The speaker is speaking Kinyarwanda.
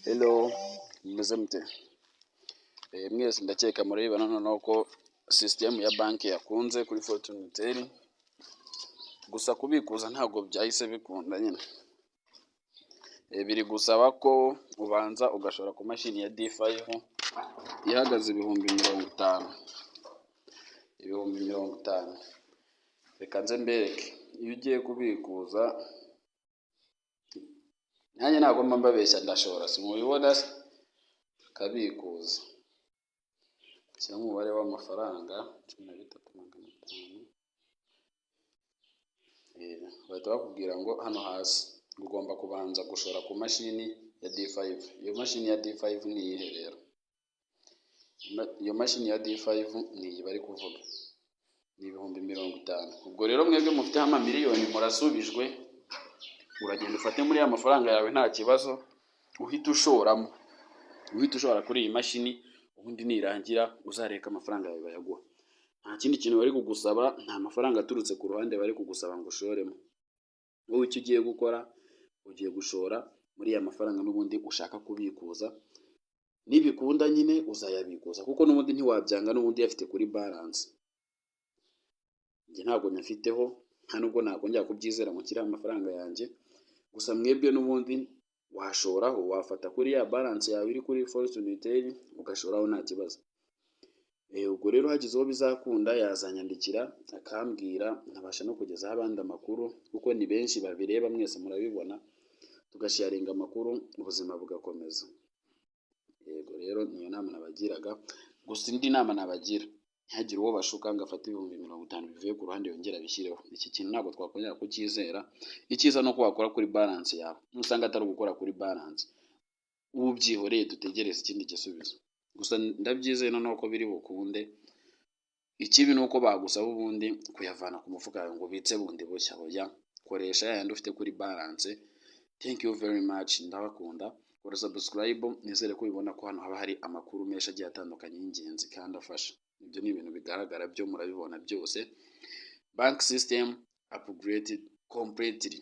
Hello, mumeze mute? Mwese ndakeka murabibona noneho ko system ya banki yakunze kuri Fortune, gusa kubikuza ntabwo byahise bikunda nyine. Biri gusaba ko ubanza ugashora ku mashini ya D5 ihagaze ibihumbi 50. Ibihumbi 50. Reka nze mbereke. Iyo ugiye kubikuza, nanjye ntabwo mba mbabeshya ndashora, simubibona se? Kabikuza. Shyiramo umubare w'amafaranga 13,500. Bahita bakubwira ngo hano hasi ugomba kubanza gushora ku mashini ya D5. Iyo mashini ya D5 ni iyihe rero? Iyo mashini ya D5 ni iyi bari kuvuga, ni ibihumbi 50. Ubwo rero mwebwe mufiteho amamiliyoni murasubijwe, uragenda ufate muri ya mafaranga yawe nta kibazo, uhita ushora kuri iyi mashini, ubundi nirangira uzareka amafaranga yawe bayaguha. Nta kindi kintu bari kugusaba, nta mafaranga aturutse ku ruhande bari kugusaba ngo ushoremo. Wowe icyo ugiye gukora, ugiye gushora muri ya mafaranga n'ubundi ushaka kubikuza. Nibikunda nyine uzayabikuza, kuko n'ubundi ntiwabyanga, n'ubundi yafite kuri balance. Njye ntabwo nyafiteho, nta nubwo nakongera kubyizera mu kiriya amafaranga yanjye. Gusa mwebwe n'ubundi washoraho, wafata kuri ya balance yawe iri kuri Fortune ugashoraho nta kibazo. Ubwo rero hagize uwo bizakunda yazanyandikira akambwira, nkabasha no kugezaho abandi amakuru, kuko ni benshi babireba, mwese murabibona, tugasharinga amakuru, ubuzima bugakomeza. Yego rero niyo nama nabagiraga. Gusa indi nama nabagira, ntihagire uwo bashuka ngo afate ibihumbi 50 bivuye ku ruhande yongera abishyireho. Iki kintu ntabwo twakongera kucyizera. Icyiza no ko wakora kuri balance yawe. Nusanga atari gukora kuri balance, ubyihoreye dutegereze ikindi gisubizo. Gusa ndabyizeye noneho ko biri bukunde. Ikibi ni uko bagusaba ubundi kuyavana ku mufuka wawe ngo ubitse bundi bushya. Oya, koresha yayandi ufite kuri balance. Thank you very much, ndabakunda. Kora subscribe, nizere ko ubibona ko hano haba hari amakuru menshi agiye atandukanye y'ingenzi kandi afasha. Ibyo ni ibintu bigaragara, byo murabibona byose. Bank system upgraded completely.